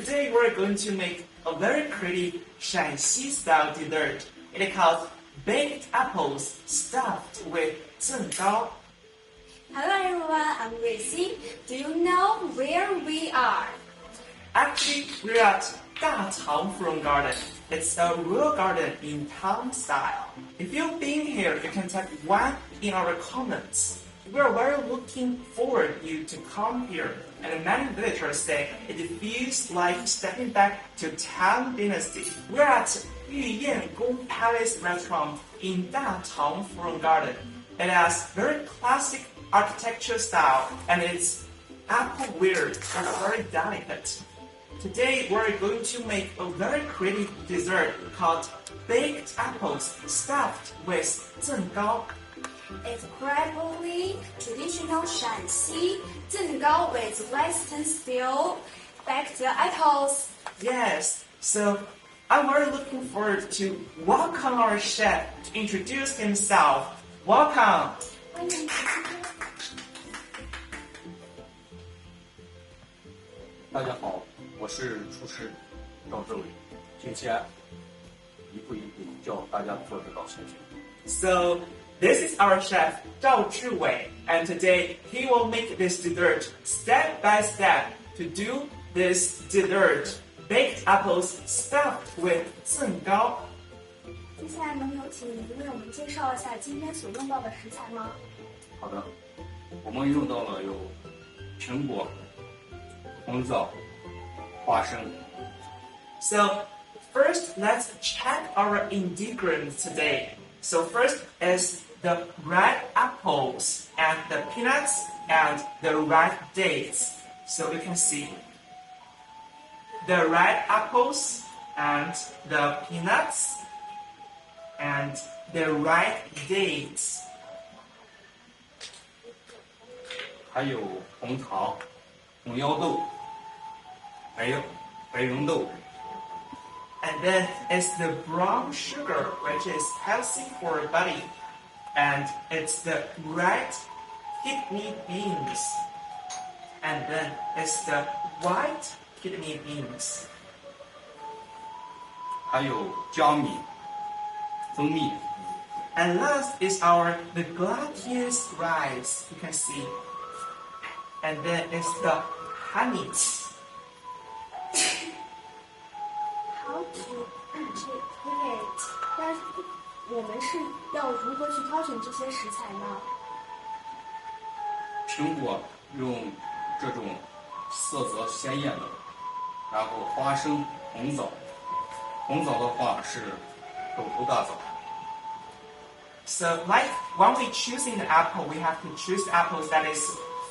Today we're going to make a very pretty Shanxi style dessert. It is called baked apples stuffed with Zenggao. Hello everyone, I'm Gracie. Do you know where we are? Actually, we're at Dacang Fruit Garden. It's a rural garden in Tang style. If you've been here, you can type 1 in our comments. We are very looking forward you to come here. And many visitors say it feels like stepping back to Tang Dynasty. We're at Yuyan Palace Restaurant in Dacang Fruit Garden. It has very classic architecture style and it's appleware and very delicate. Today we're going to make a very pretty dessert called baked apples stuffed with Zenggao. It's probably traditional Shanxi Zenggao with Western style baked apples. Yes, so I'm very looking forward to welcome our chef to introduce himself. Welcome. 大家好，我是厨师赵志伟，今天一步一步教大家做这道菜品。So this is our chef Zhao Zhiwei, and today he will make this dessert step by step. To do this dessert, baked apples stuffed with Zenggao. 接下来能有请您为我们介绍一下今天所用到的食材吗？好的，我们用到了有苹果、红枣、花生。So first, let's check our ingredients today. So first is the red apples and the peanuts and the red dates. So you can see the red apples and the peanuts and the red dates. 还有红糖、红腰豆，还有白芸豆。And then it's the brown sugar, which is healthy for your body. And it's the red kidney beans. And then it's the white kidney beans. 还有江米、蜂蜜。And last is the glutinous rice, you can see. And then it's the honey. How to prepare？ 但是我们是要如何去挑选这些食材呢？苹果用这种色泽鲜艳的，然后花生、红枣，红枣的话是狗头大枣。So like when we choosing the apple, we have to choose the apples that is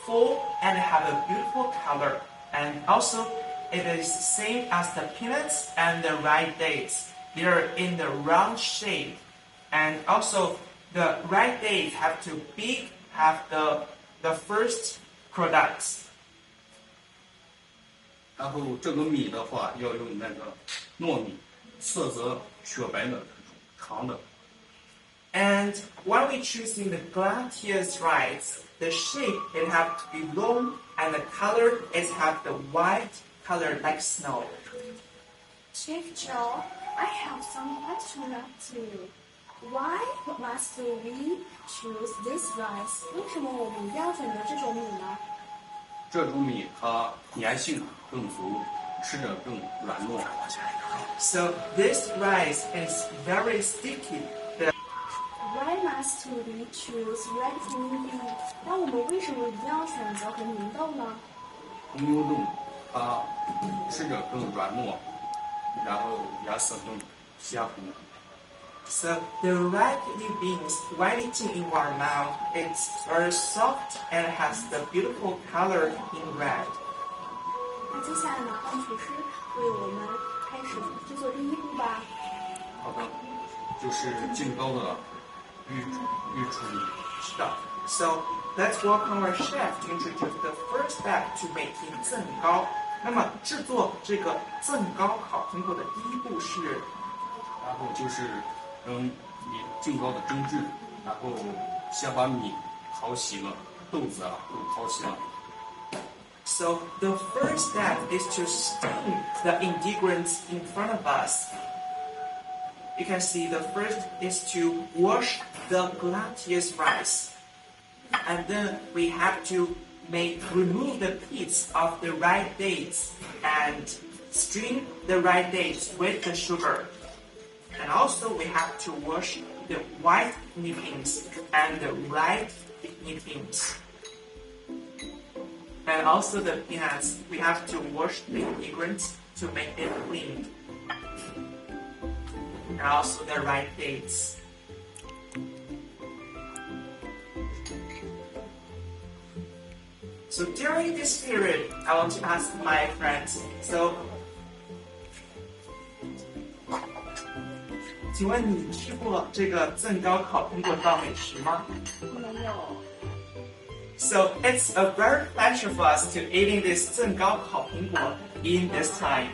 full and have a beautiful color. And also it is same as the peanuts and the red dates. They're in the round shape. And also the red dates have to have the first products. 然后这个米的话要用那个糯米，色泽雪白的这种长的。And when we choosing the glutinous rice, the shape it have to be long and the color is have the white color like snow. Chef Joe, I have some question too. Why must we choose this rice? 为什么我们一定要选择这种米呢？这种米它粘性更足，吃着更软糯。So this rice is very sticky. Why must we choose red kidney beans? 那我们为什么一定要选择红芸豆呢？红牛豆它吃着更软糯，然后颜色更鲜红。So the red kidney beans, when eating in our mouth, it's very soft and has the beautiful color in red. 那接下来呢，让厨师为我们开始制作第一步吧。好的，就是劲高的预处理。So let's welcome our chef to introduce the first step to making 增高。那么制作这个增高烤苹果的第一步是，然后就是米劲高的蒸制，然后先把米淘洗了，豆子都淘洗了。So the first step is to steam the ingredients in front of us. You can see the first is to wash the glutinous rice. And then we have to remove the pits of the ripe dates and steam the ripe dates with the sugar. And also we have to wash the white kidney beans and the red kidney beans. And also the peanuts, we have to wash the ingredients to make it clean. And also the ripe dates. So during this period, I want to ask my friends, so 请问你吃过这个增高烤苹果当美食吗？没有。 So it's a very pleasure for us to eating this 增高烤苹果 in this time.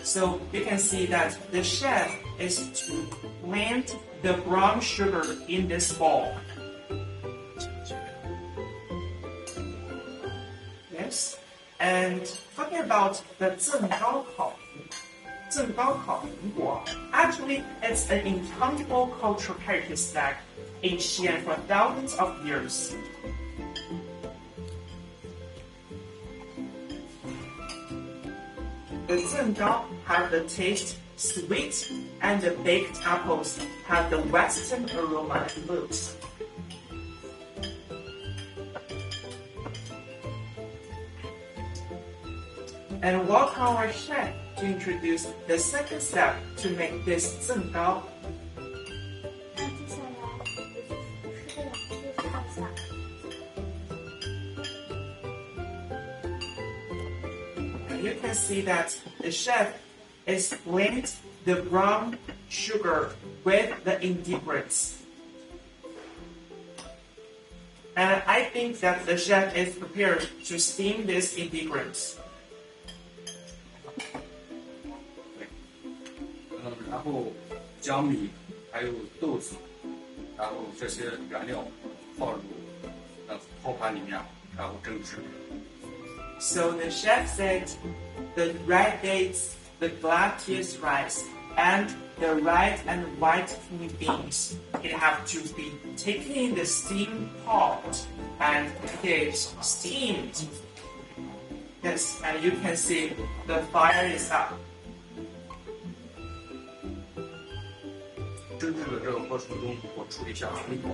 So you can see that the chef is to blend the brown sugar in this bowl. Yes, and talking about the 增高烤苹果, actually it's an intangible cultural characteristic in Xi'an for thousands of years. The Zenggao have the taste sweet, and the baked apples have the western aroma and looks. And welcome our chef to introduce the second step to make this Zenggao. 那接下来就是看一下。 And you can see that the chef is blend the brown sugar with the ingredients. And I think that the chef is prepared to steam these ingredients. 然后将米还有豆子，然后这些原料放入泡盘里面，然后蒸制。 So the chef said the red dates, the glutinous rice, and the red and white kidney beans, it have to be taken in the steam pot and it is steamed. Yes, and you can see the fire is up. 蒸制的这个过程中，我处理一下水果。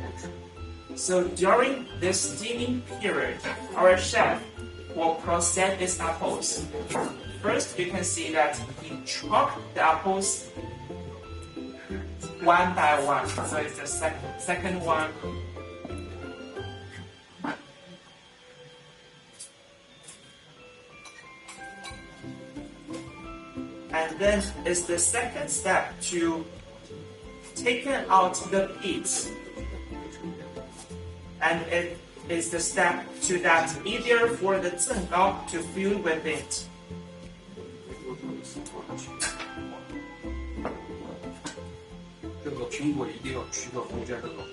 So during this steaming period, our chef will process these apples. First, you can see that he chopped the apples one by one. So it's the second one. And then it's the second step to take out the pits. And it is the step to that easier for the Zenggao to fill with it. 这个苹果一定要去掉中间这个。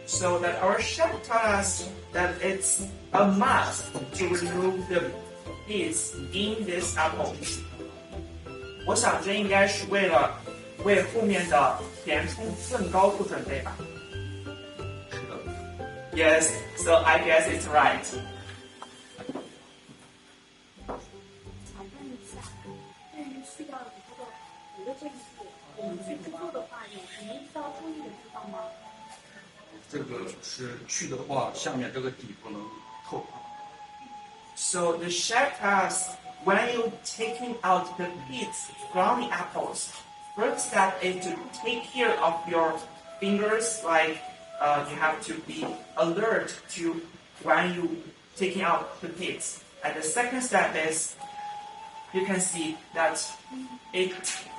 So that our chef taught us that it's a must to remove the pits in this apple. 我想这应该是为后面的填充更高做准备吧。 Yes, so I guess it's right. 想问一下，对于去掉皮的这一步，我们去制作的话，有什么需要注意的地方吗？这个是去的话，下面这个底不能透。 So the chef asks, when you're taking out the pits from the apples, first step is to take care of your fingers, like you have to be alert to when you taking out the pits. And the second step is, you can see that it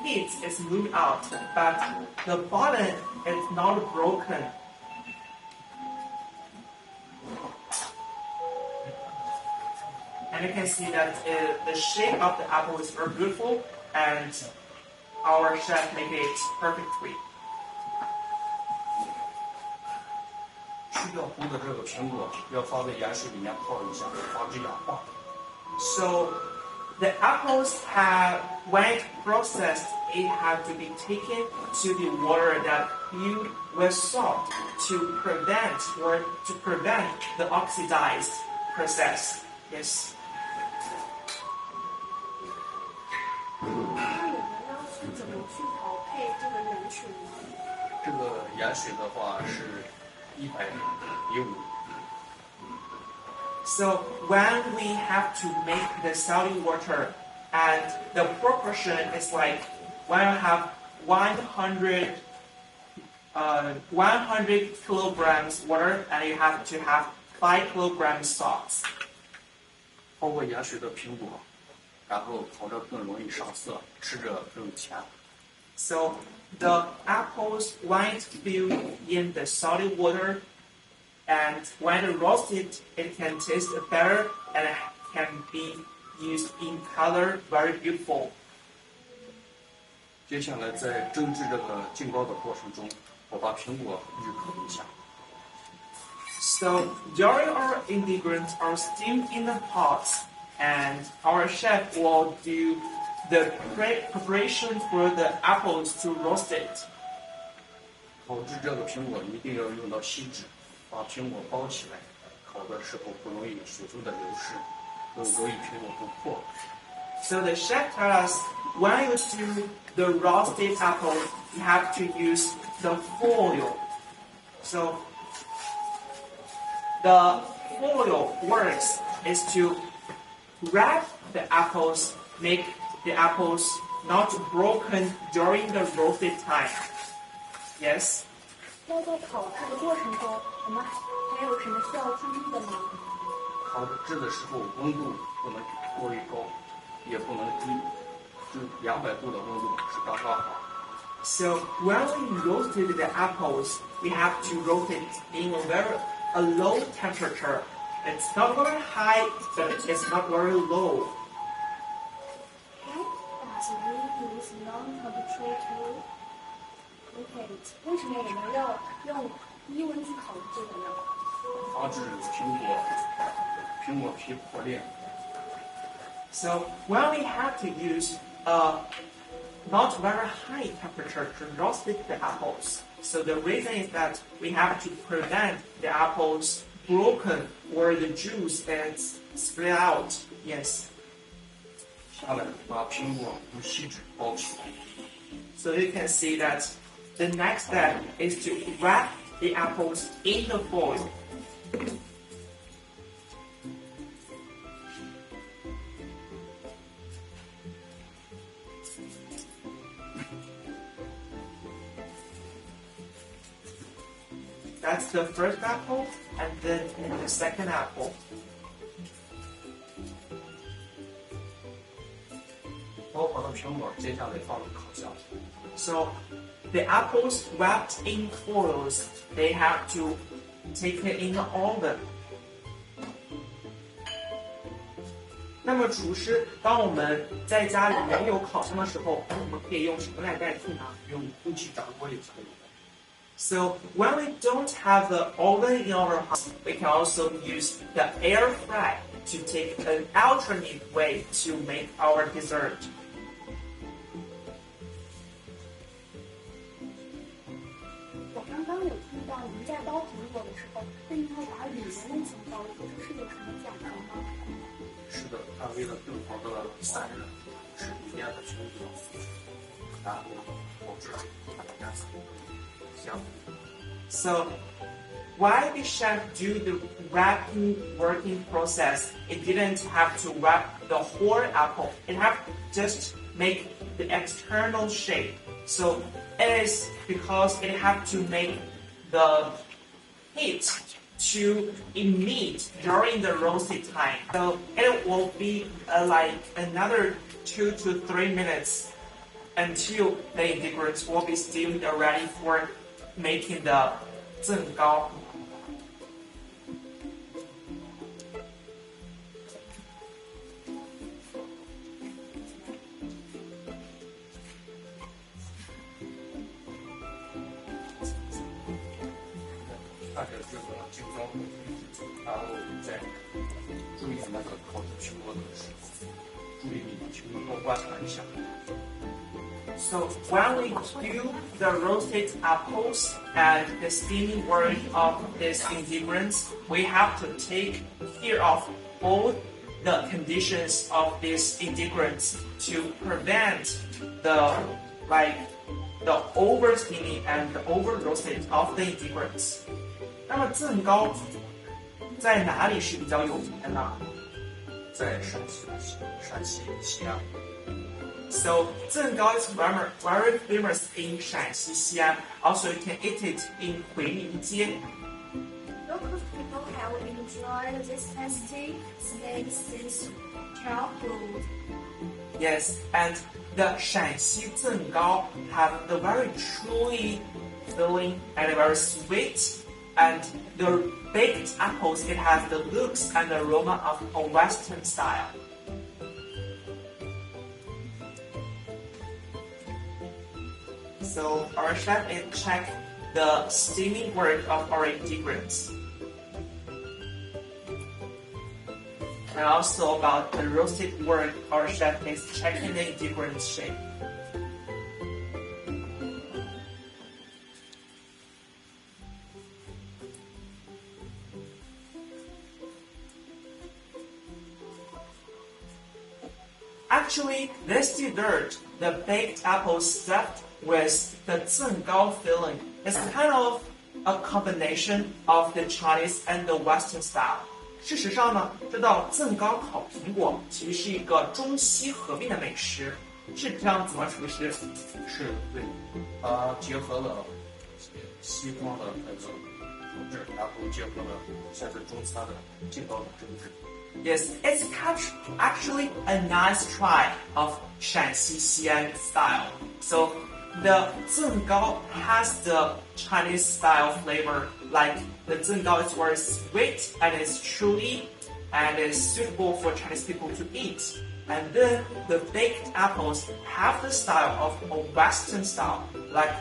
pits is moved out, but the bottom is not broken. And you can see that the shape of the apple is very beautiful, and our chef made it perfectly. 去较糊的这个苹果要放在盐水里面泡一下，防止氧化。So the apples have, when it processed, it had to be taken to the water that filled with salt to prevent the oxidized process. Yes. 那我们要是怎么去调配这个盐水呢？这个盐水的话是100:5。So when we have to make the salty water, and the proportion is like when you have 100 kilograms water, and you have to have 5 kilograms salt. 泡过盐水的苹果，然后烤着更容易上色，吃着更甜。So the apples, when it's filled in the salty water, and when it's roasted, it can taste better and it can be used in color very beautiful. 接下来在蒸制这个净糕的过程中，我把苹果预烤一下。So during our ingredients are steamed in the pot, and our chef will do the preparation for the apples to roast it. 烤制这个苹果一定要用到锡纸，把苹果包起来，烤的时候不容易水分的流失，更容易苹果不破。So the chef tells us when you do the roasted apple, you have to use the foil. So the foil works is to wrap the apples, make the apples not broken during the roasted time. Yes. 那在烤制的过程中，我们还有什么需要注意的吗？烤制的时候温度不能过于高，也不能低，就200度的温度是刚刚好。So when we roasted the apples, we have to roast it in a low temperature. It's not very high, but it's not very low. Why does we use non-temperature to cook it？ 为什么我们要用低温去烤这个呢？防止苹果皮破裂。So when we have to use a not very high temperature to roast the apples, so the reason is that we have to prevent the apples broken or the juice is split out. Yes. 下来把苹果用锡纸包起来。 So you can see that the next step is to wrap the apples in the foil. That's the first apple, and then the second apple. 包好的苹果接下来放入烤箱。 So the apples wrapped in foils, they have to take it in the oven. 那么厨师，当我们在家里没有烤箱的时候，我们可以用什么来代替呢？用空气炸锅也可以。 So when we don't have the oven in our house, we can also use the air fry to take an alternate way to make our dessert. 我刚刚有听到您在包苹果的时候，为什么要把里面那层包住？这是有什么讲究吗？是的，它为了更好的散热，使里面的苹果，然后保持它的颜色香。 So why the chef do the wrapping working process? It didn't have to wrap the whole apple. It had to just make the external shape. So it is because it had to make the heat to emit during the roasting time. So it will be like another 2 to 3 minutes until the ingredients will be steamed ready for making the Zenggao. 看着这个净注意那个烤制苹果的时候，注意去多观察一下。So when we do the roasted apples and the steaming work of these ingredients, we have to take care of all the conditions of these ingredients to prevent the over steaming and the over roasted of the ingredients. 那么甑糕在哪里是比较有名的呢？在陕西西安。So Zenggao is very famous in Shanxi, Xi'an. Also, you can eat it in Huilingjian. Local people have enjoyed this tasty snack since childhood. Yes, and the Shanxi Zenggao have the very truly filling and very sweet. And the baked apples, it has the looks and the aroma of a Western style. So our chef is check the steaming work of our ingredients. And also about the roasted work, our chef is checking the ingredients shape. Actually, this dessert, the baked apple stuffed with the Zenggao filling, is kind of a combination of the Chinese and the Western style. 事实上呢，这道甑糕烤苹果其实是一个中西合并的美食，是这样子吗？厨师？是对，它结合了西方的那个统治，然后结合了现在中餐的劲爆的政治。Yes, it's actually a nice try of Shanxi Xi'an style. So the Zenggao has the Chinese style flavor, like the Zenggao is very sweet and it's chewy and is suitable for Chinese people to eat. And then the baked apples have the style of a Western style, like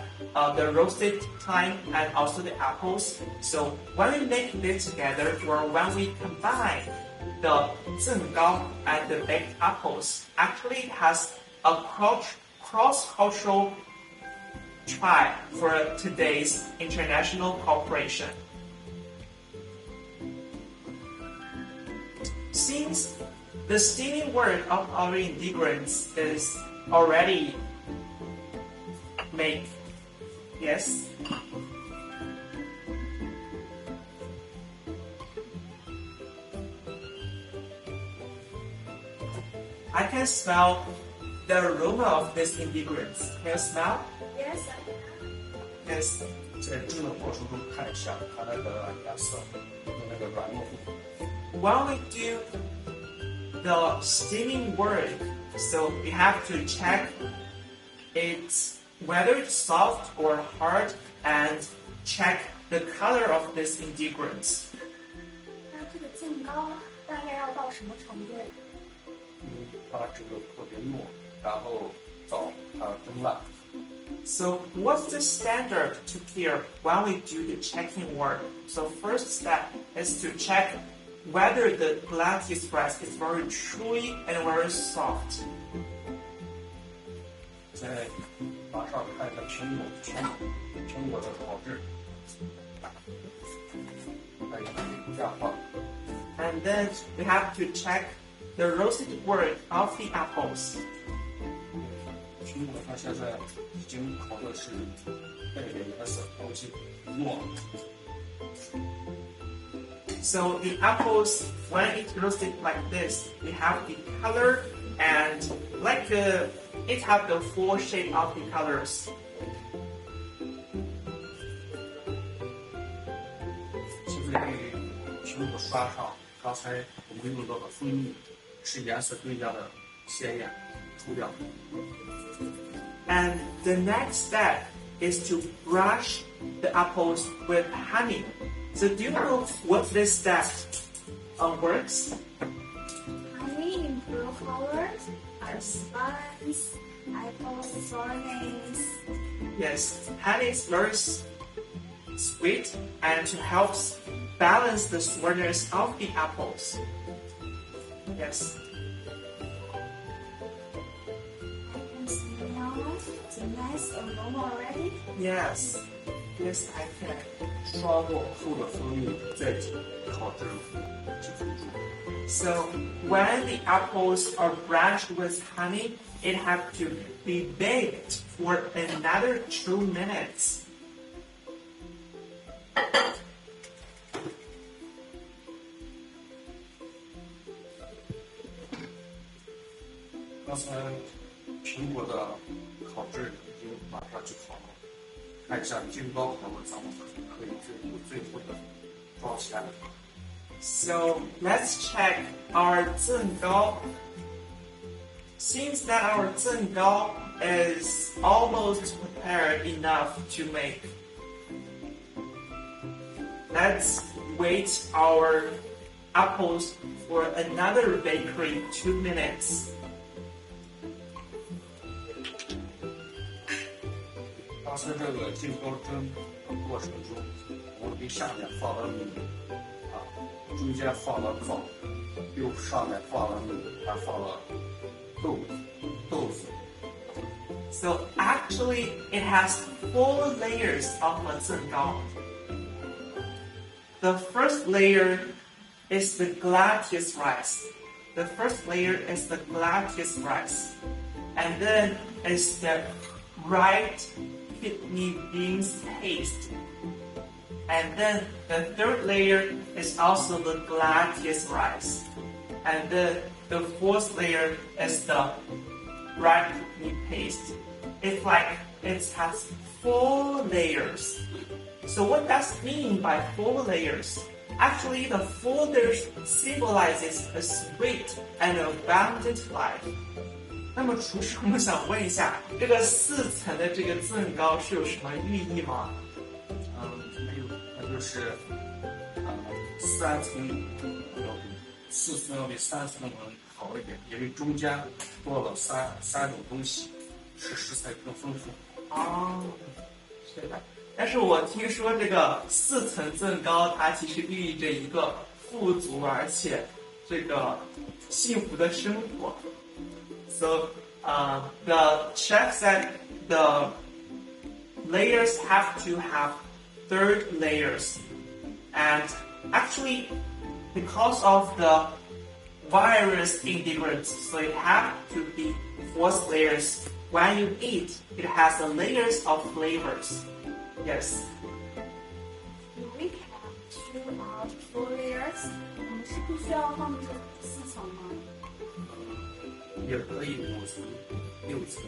the roasted thyme and also the apples. So when we make this together, or when we combine the Zenggao and the baked apples, actually has a cross-cultural try for today's international cooperation. Since the steaming work of our ingredients is already made, yes? I can smell the aroma of these ingredients. Can you smell? Yes, I can. Yes. 在蒸的过程中看一下它那个颜色和那个软糯度。When we do the steaming work, so we have to check whether it's soft or hard and check the color of these ingredients. 那这个甑糕大概要到什么程度？它这个特别糯，然后到它蒸烂。So what's the standard to care when we do the checking work? So first step is to check whether the glutinous rice is very chewy and very soft. 在马上看一下苹果的烤制，还有压化。And then we have to check the roasted work of the apples. 苹果它现在已经烤的是带点颜色，而且糯。So the apples, when it's roasted like this, they have the color and it have the full shape of the colors. 现在给苹果刷上刚才我们用到的蜂蜜，使颜色更加的鲜艳出亮。And the next step is to brush the apples with honey. So do you know what this step works? Honey improve colors, spice, apple sourness. Yes, honey is very sweet and to help balance the sourness of the apples. Yes. I can see now the nice aroma already. Yes. Yes, I can. 刷过后的蜂蜜再烤制几分钟。So when the apples are branched with honey, it has to be baked for another 2 minutes. 刚才苹果的烤制已经马上就好了，看一下菌糕烤的咱们可以最后的装起来。So let's check our Zenggao. Seems that our Zenggao is almost prepared enough to make. Let's wait our apples for another bakery 2 minutes. 刚才这个菌糕蒸的过程中，我们给下面放了米，中间放了枣，又上面放了米，还放了豆子。So actually, it has 4 layers of a Zenggao. The first layer is the glutinous rice. The first layer is the glutinous rice. And then is the ripe kidney beans paste. And then the third layer is also the glutinous rice. And then the fourth layer is the ripe kidney paste. It's like it has 4 layers. So what does it mean by 4 layers? Actually, the 4 layers symbolizes a sweet and abundant life. 那么厨师，我们想问一下，这个4层的这个甑糕是有什么寓意吗？没有，那就是3层要比4层要比3层好一点，因为中间多了三种东西，使食材更丰富。哦，是的。但是我听说这个4层甑糕，它其实寓意着一个富足而且这个幸福的生活。So the chef said the layers have to have 3 layers, and actually because of the various ingredients, so it have to be 4 layers. When you eat, it has the layers of flavors. Yes. Do we have 2 out 4 layers? 我们是必须要放这4层吗？也可以5层、6层，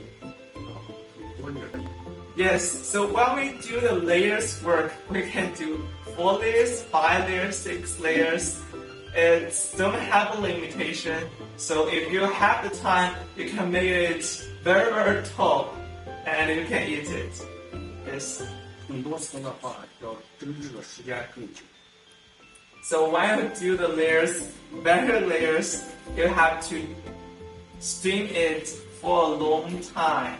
多也可以。Yes, so when we do the layers work, we can do 4 layers, 5 layers, 6 layers. It don't have a limitation. So if you have the time, you can make it very, very tall and you can eat it. Yes. 很多层的话，要蒸制的时间更久。So when you do the layers, better layers, you have to steam it for a long time.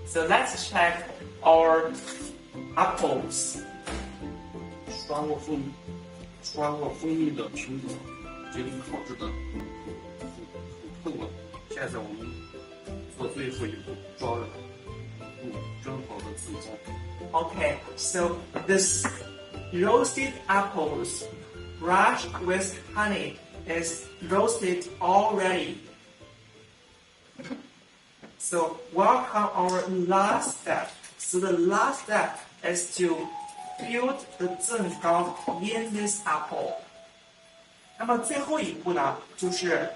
So let's check our apples. 刷过蜂蜜的苹果，这里烤制的很透了。现在我们做最后一步，装入蒸好的甑糕。Okay, so this roasted apples brushed with honey is roasted already. So welcome our last step. So the last step is to build the Zenggao in this apple. 那么最后一步呢，就是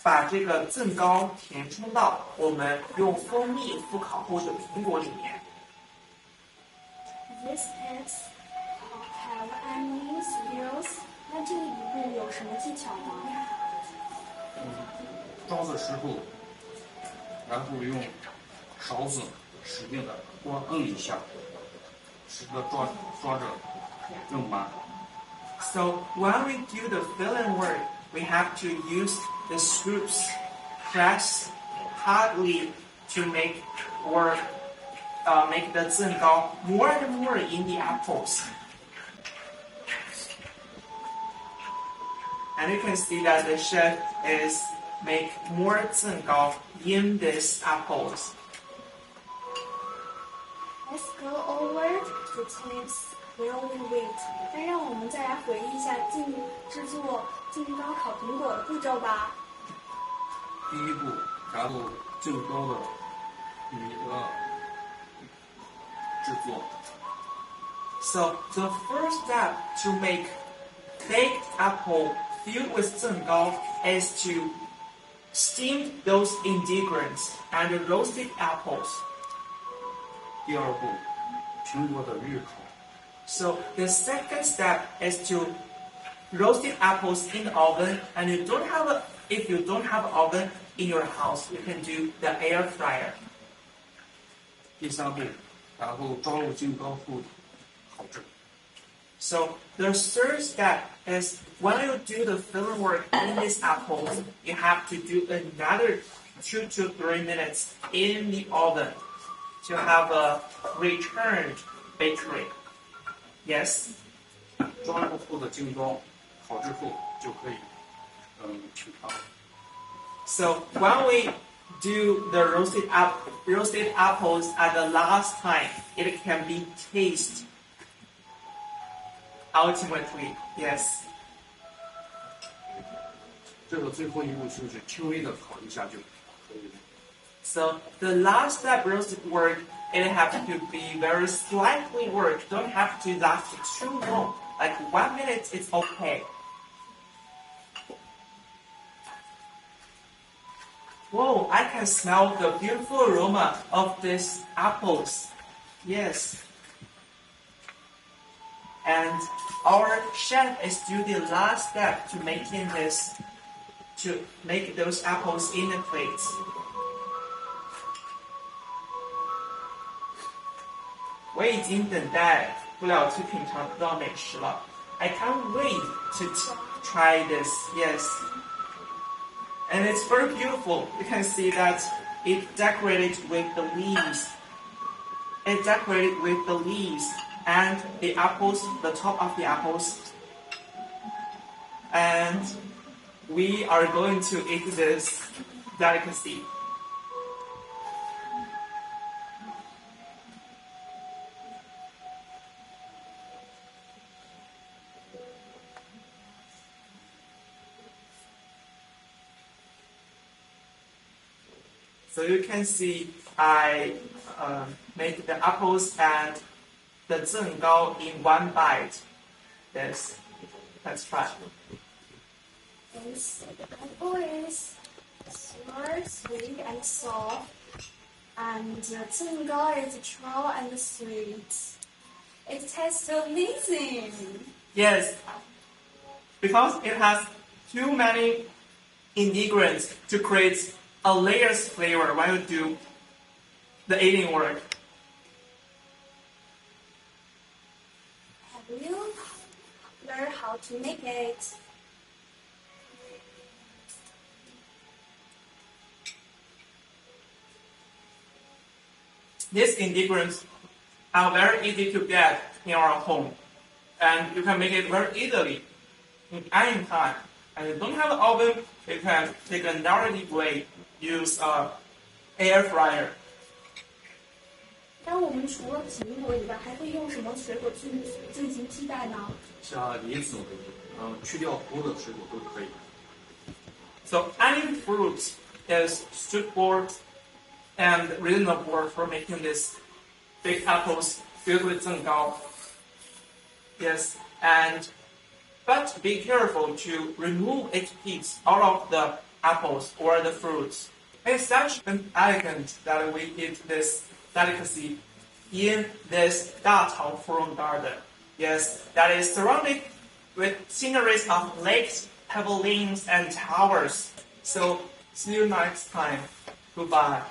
把这个甑糕填充到我们用蜂蜜复烤后的苹果里面。This is have any skills？ 那这一步有什么技巧吗？装的时候，然后用勺子使劲的多摁一下，使得抓着更满。So when we do the filling work, we have to use the scoops, press hardly to make the Zenggao more and more in the apples. And you can see that the chef is make more Zenggao in these apples. Let's go over the tips growing wheat. 那让我们再来回忆一下制作净糕烤苹果的步骤吧。第一步，加入净糕的米的制作。So the first step to make baked apple filled with Zenggao is to steam those ingredients and roasted apples. 第二步，苹果的预烤。So the second step is to roasted apples in the oven, and if you don't have oven in your house, you can do the air fryer. 第三步，然后装入净糕后烤制。So the third step is when you do the filling work in these apples, you have to do another 2 to 3 minutes in the oven to have a returned bakery. Yes? 装入后的净糕烤制后就可以品尝。So when we do the roasted apples at the last time, it can be tasted. Ultimately, yes. 这个最后一步就是轻微的烤一下就可以了。So the last step roasted work, it has to be very slightly worked. Don't have to last too long. Like 1 minute is okay. Whoa, I can smell the beautiful aroma of these apples. Yes. And our chef is doing the last step to make those apples in the plates. I can't wait to try this. Yes. And it's very beautiful. You can see that it decorated with the leaves. It decorated with the leaves and the apples, the top of the apples. And we are going to eat this delicacy. So you can see I made the apples and the Zenggao in one bite. Yes, let's try. This apple is super sweet and soft, and the Zenggao is troll and sweet. It tastes amazing. Yes, because it has too many ingredients to create a layers flavor when you do the eating work. Have you learned how to make it? These ingredients are very easy to get in our home, and you can make it very easily in any time. And if you don't have an oven, you can take another way, use an air fryer. 那我们除了苹果以外，还会用什么水果去进行替代呢？像梨子，去掉核的水果都可以。So any fruit is suitable and reasonable for making this big apples filled with Zenggao. Yes, but be careful to remove each piece out of the apples or the fruits. It's such an elegant that we eat this delicacy in this Datao Fruit Garden. Yes, that is surrounded with sceneries of lakes, pavilions, and towers. So see you next time. Goodbye.